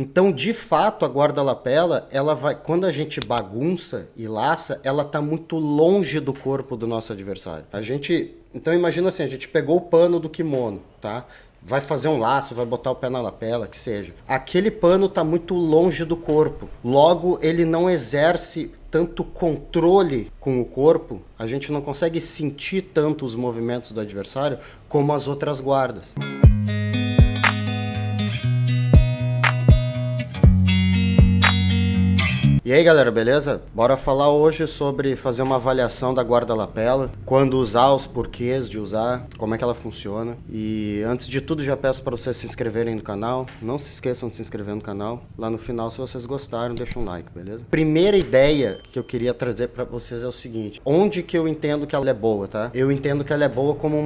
Então, de fato, a guarda-lapela, ela vai, quando a gente bagunça e laça, ela tá muito longe do corpo do nosso adversário. Então imagina assim, a gente pegou o pano do kimono, tá? Vai fazer um laço, vai botar o pé na lapela, que seja. Aquele pano tá muito longe do corpo. Logo, ele não exerce tanto controle com o corpo, a gente não consegue sentir tanto os movimentos do adversário como as outras guardas. E aí galera, beleza? Bora falar hoje sobre fazer uma avaliação da guarda-lapela, quando usar, os porquês de usar, como é que ela funciona. E antes de tudo já peço para vocês se inscreverem no canal, não se esqueçam de se inscrever no canal. Lá no final, se vocês gostaram, deixa um like, beleza? Primeira ideia que eu queria trazer para vocês é o seguinte, onde que eu entendo que ela é boa, tá? Eu entendo que ela é boa como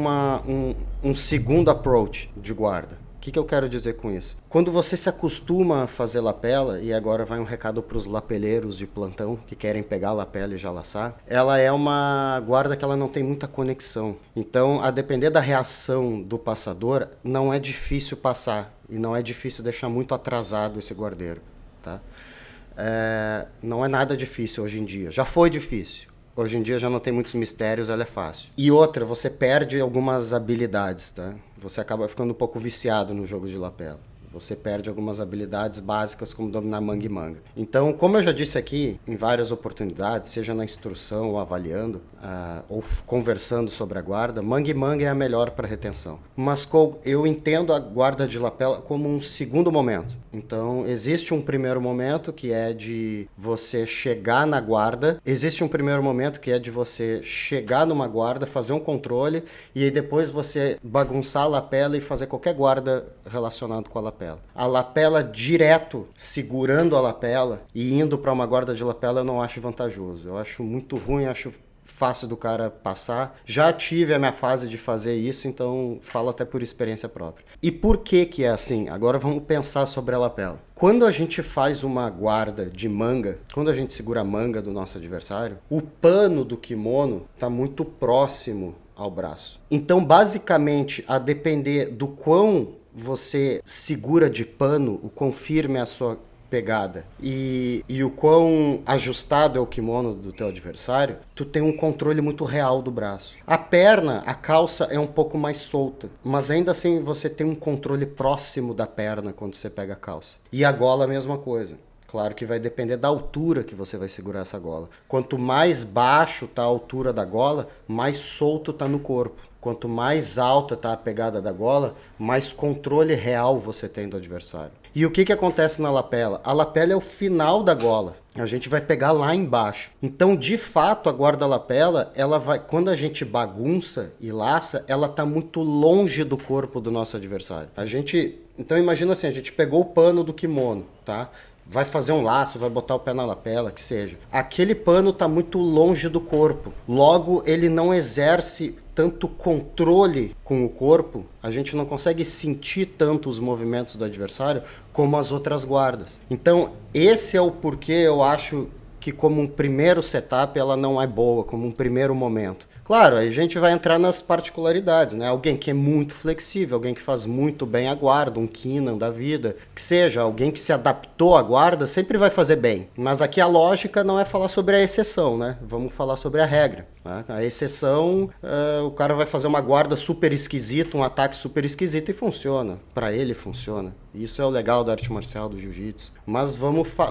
um segundo approach de guarda. O que eu quero dizer com isso? Quando você se acostuma a fazer lapela, e agora vai um recado para os lapeleiros de plantão que querem pegar a lapela e já laçar, ela é uma guarda que ela não tem muita conexão. Então, a depender da reação do passador, não é difícil passar e não é difícil deixar muito atrasado esse guardeiro, tá? Não é nada difícil hoje em dia. Já foi difícil. Hoje em dia já não tem muitos mistérios, ela é fácil. E outra, você perde algumas habilidades, tá? Você acaba ficando um pouco viciado no jogo de lapela. Você perde algumas habilidades básicas como dominar manga e manga. Então, como eu já disse aqui, em várias oportunidades, seja na instrução ou avaliando, ou conversando sobre a guarda, manga e manga é a melhor para retenção. Mas eu entendo a guarda de lapela como um segundo momento. Então, existe um primeiro momento que é de você chegar na guarda, existe um primeiro momento que é de você chegar numa guarda, fazer um controle, e aí depois você bagunçar a lapela e fazer qualquer guarda relacionado com a lapela. A lapela direto, segurando a lapela e indo para uma guarda de lapela, eu não acho vantajoso. Eu acho muito ruim, acho fácil do cara passar. Já tive a minha fase de fazer isso, então falo até por experiência própria. E por que que é assim? Agora vamos pensar sobre a lapela. Quando a gente faz uma guarda de manga, quando a gente segura a manga do nosso adversário, o pano do kimono está muito próximo ao braço. Então, basicamente, a depender do quão você segura de pano, o quão firme é a sua pegada e o quão ajustado é o kimono do teu adversário, tu tem um controle muito real do braço. A perna, a calça é um pouco mais solta, mas ainda assim você tem um controle próximo da perna quando você pega a calça. E a gola a mesma coisa. Claro que vai depender da altura que você vai segurar essa gola. Quanto mais baixo está a altura da gola, mais solto está no corpo. Quanto mais alta está a pegada da gola, mais controle real você tem do adversário. E o que acontece na lapela? A lapela é o final da gola. A gente vai pegar lá embaixo. Então, de fato, a guarda-lapela, ela vai, quando a gente bagunça e laça, ela está muito longe do corpo do nosso adversário. Então, imagina assim, a gente pegou o pano do kimono, tá? Vai fazer um laço, vai botar o pé na lapela, que seja. Aquele pano está muito longe do corpo. Logo, ele não exerce tanto controle com o corpo, a gente não consegue sentir tanto os movimentos do adversário como as outras guardas. Então, esse é o porquê eu acho que como um primeiro setup ela não é boa, como um primeiro momento. Claro, aí a gente vai entrar nas particularidades, né? Alguém que é muito flexível, alguém que faz muito bem a guarda, um Keenan da vida, que seja, alguém que se adaptou à guarda, sempre vai fazer bem. Mas aqui a lógica não é falar sobre a exceção, né? Vamos falar sobre a regra. Né? A exceção, o cara vai fazer uma guarda super esquisita, um ataque super esquisito e funciona. Para ele funciona. Isso é o legal da arte marcial, do jiu-jitsu. Mas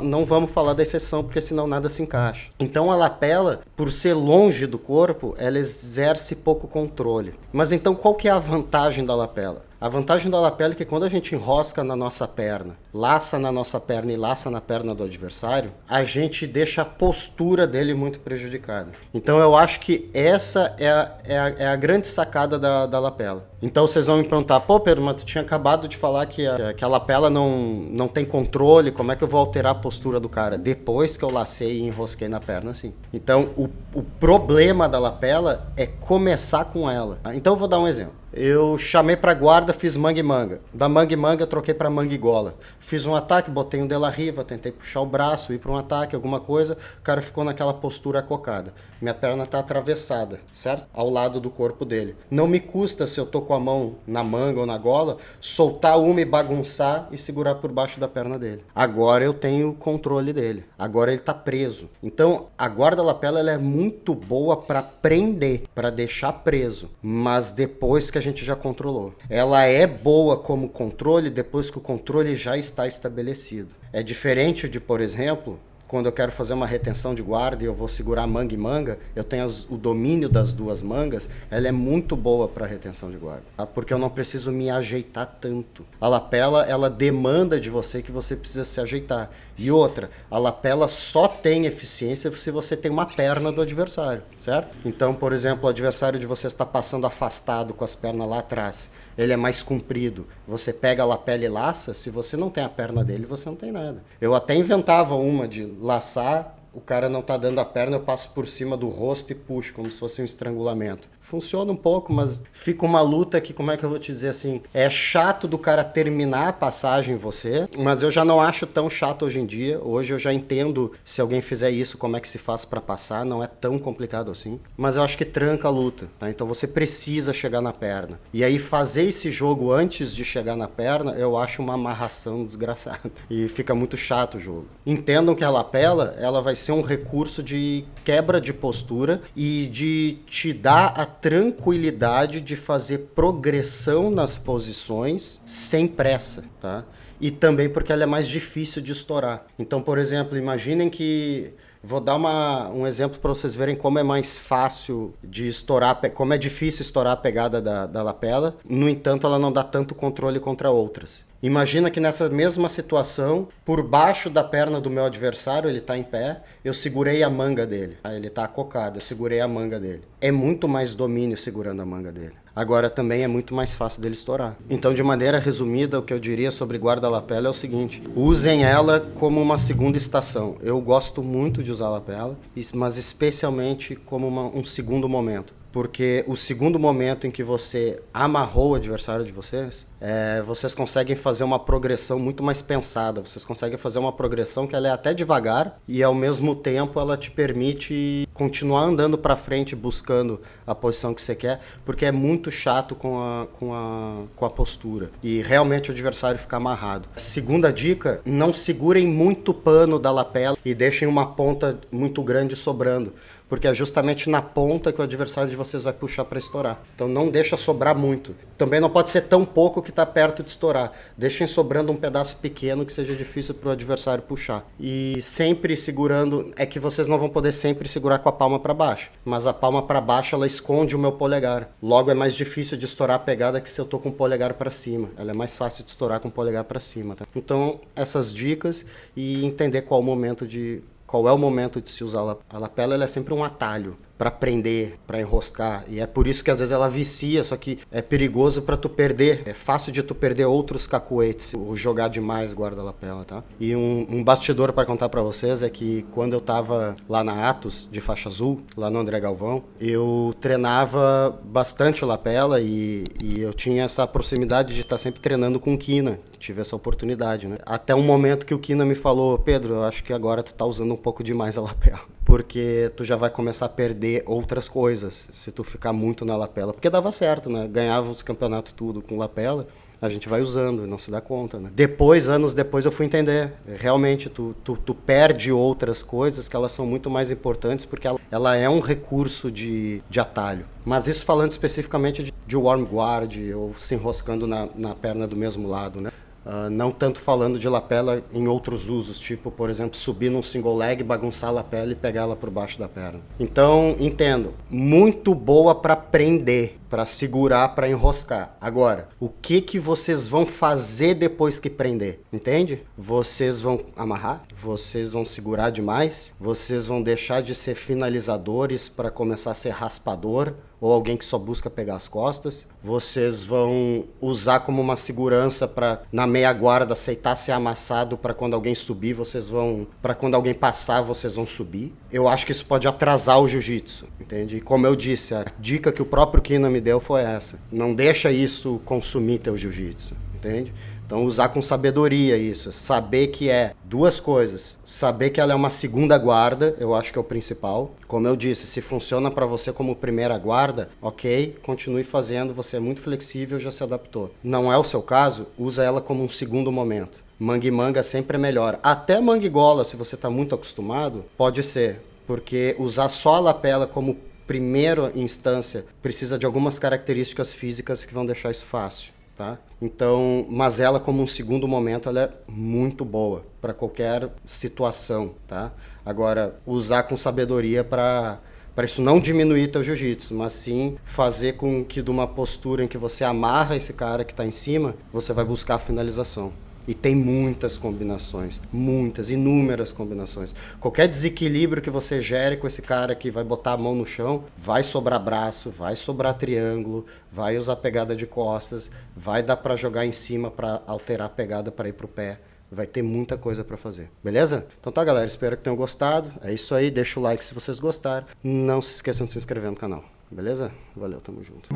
não vamos falar da exceção, porque senão nada se encaixa. Então a lapela, por ser longe do corpo, ela exerce pouco controle. Mas então qual que é a vantagem da lapela? A vantagem da lapela é que quando a gente enrosca na nossa perna, laça na nossa perna e laça na perna do adversário, a gente deixa a postura dele muito prejudicada. Então eu acho que essa é a grande sacada da lapela. Então vocês vão me perguntar, pô Pedro, mas tu tinha acabado de falar que a lapela não tem controle, como é que eu vou alterar a postura do cara? Depois que eu lacei e enrosquei na perna, sim. Então o problema da lapela é começar com ela. Então eu vou dar um exemplo. Eu chamei pra guarda, fiz manga e manga. Da manga e manga, troquei pra manga e gola. Fiz um ataque, botei um de la riva, tentei puxar o braço, ir pra um ataque, alguma coisa. O cara ficou naquela postura acocada. Minha perna tá atravessada, certo? Ao lado do corpo dele. Não me custa, se eu tô com a mão na manga ou na gola, soltar uma e bagunçar e segurar por baixo da perna dele. Agora eu tenho o controle dele. Agora ele tá preso. Então, a guarda-lapela ela é muito boa pra prender, pra deixar preso. Mas depois que a gente já controlou. Ela é boa como controle depois que o controle já está estabelecido. É diferente de, por exemplo, quando eu quero fazer uma retenção de guarda e eu vou segurar manga e manga, eu tenho o domínio das duas mangas, ela é muito boa para retenção de guarda, tá? Porque eu não preciso me ajeitar tanto. A lapela, ela demanda de você que você precisa se ajeitar. E outra, a lapela só tem eficiência se você tem uma perna do adversário, certo? Então, por exemplo, o adversário de você está passando afastado com as pernas lá atrás. Ele é mais comprido. Você pega a lapela e laça, se você não tem a perna dele, você não tem nada. Eu até inventava uma de laçar, o cara não tá dando a perna, eu passo por cima do rosto e puxo, como se fosse um estrangulamento. Funciona um pouco, mas fica uma luta que, como é que eu vou te dizer assim, é chato do cara terminar a passagem em você, mas eu já não acho tão chato hoje em dia. Hoje eu já entendo se alguém fizer isso, como é que se faz pra passar, não é tão complicado assim. Mas eu acho que tranca a luta, tá? Então você precisa chegar na perna. E aí fazer esse jogo antes de chegar na perna, eu acho uma amarração desgraçada. E fica muito chato o jogo. Entendam que a lapela, ela vai ser um recurso de quebra de postura e de te dar a tranquilidade de fazer progressão nas posições sem pressa, tá? E também porque ela é mais difícil de estourar. Então, por exemplo, imaginem que... Vou dar um exemplo para vocês verem como é mais fácil de estourar, como é difícil estourar a pegada da lapela. No entanto, ela não dá tanto controle contra outras. Imagina que nessa mesma situação, por baixo da perna do meu adversário, ele está em pé, eu segurei a manga dele. Ele está acocado, eu segurei a manga dele. É muito mais domínio segurando a manga dele. Agora também é muito mais fácil dele estourar. Então, de maneira resumida, o que eu diria sobre guarda-lapela é o seguinte: usem ela como uma segunda estação. Eu gosto muito de usar a lapela, mas especialmente como um segundo momento. Porque o segundo momento em que você amarrou o adversário de vocês, vocês conseguem fazer uma progressão muito mais pensada. Vocês conseguem fazer uma progressão que ela é até devagar e ao mesmo tempo ela te permite continuar andando para frente buscando a posição que você quer, porque é muito chato com a postura e realmente o adversário fica amarrado. Segunda dica, não segurem muito pano da lapela e deixem uma ponta muito grande sobrando, porque é justamente na ponta que o adversário de vocês vai puxar para estourar. Então não deixa sobrar muito. Também não pode ser tão pouco que está perto de estourar. Deixem sobrando um pedaço pequeno que seja difícil para o adversário puxar. E sempre segurando, é que vocês não vão poder sempre segurar com a palma para baixo. Mas a palma para baixo ela esconde o meu polegar. Logo é mais difícil de estourar a pegada que se eu tô com o polegar para cima. Ela é mais fácil de estourar com o polegar para cima. Tá? Então essas dicas e entender qual é o momento de se usar a lapela. Ela é sempre um atalho para prender, para enroscar, e é por isso que às vezes ela vicia, só que é perigoso para tu perder, é fácil de tu perder outros cacuetes ou jogar demais guarda-lapela, tá? E um bastidor para contar para vocês é que quando eu tava lá na Atos, de faixa azul, lá no André Galvão, eu treinava bastante lapela e eu tinha essa proximidade de estar sempre treinando com o Kina. Tive essa oportunidade, né? Até um momento que o Kina me falou: Pedro, eu acho que agora tu tá usando um pouco demais a lapela, porque tu já vai começar a perder outras coisas se tu ficar muito na lapela. Porque dava certo, né? Ganhava os campeonatos tudo com lapela, a gente vai usando e não se dá conta, né? Anos depois eu fui entender. Realmente, tu perde outras coisas que elas são muito mais importantes, porque ela é um recurso de atalho. Mas isso falando especificamente de warm guard, ou se enroscando na perna do mesmo lado, né? Não tanto falando de lapela em outros usos, tipo, por exemplo, subir num single leg, bagunçar a lapela e pegar ela por baixo da perna. Então, entendo, muito boa para prender, para segurar, para enroscar. Agora, o que vocês vão fazer depois que prender? Entende? Vocês vão amarrar? Vocês vão segurar demais? Vocês vão deixar de ser finalizadores para começar a ser raspador? Ou alguém que só busca pegar as costas? Vocês vão usar como uma segurança para, na meia guarda, aceitar ser amassado para quando alguém subir, para quando alguém passar, vocês vão subir? Eu acho que isso pode atrasar o jiu-jitsu, entende? E como eu disse, a dica que o próprio Kina me me deu foi essa. Não deixa isso consumir teu jiu-jitsu, entende? Então usar com sabedoria isso, saber que é duas coisas. Saber que ela é uma segunda guarda, eu acho que é o principal. Como eu disse, se funciona para você como primeira guarda, ok, continue fazendo, você é muito flexível, já se adaptou. Não é o seu caso, usa ela como um segundo momento. Mangue e manga sempre é melhor. Até mangue e gola, se você está muito acostumado, pode ser. Porque usar só a lapela como primeira instância precisa de algumas características físicas que vão deixar isso fácil. Tá? Então, mas ela como um segundo momento, ela é muito boa para qualquer situação, tá? Agora, usar com sabedoria para isso não diminuir teu jiu-jitsu, mas sim fazer com que de uma postura em que você amarra esse cara que está em cima, você vai buscar a finalização. E tem muitas combinações, muitas, inúmeras combinações. Qualquer desequilíbrio que você gere com esse cara que vai botar a mão no chão, vai sobrar braço, vai sobrar triângulo, vai usar pegada de costas, vai dar para jogar em cima para alterar a pegada para ir pro pé. Vai ter muita coisa para fazer, beleza? Então tá, galera, espero que tenham gostado. É isso aí, deixa o like se vocês gostaram. Não se esqueçam de se inscrever no canal, beleza? Valeu, tamo junto.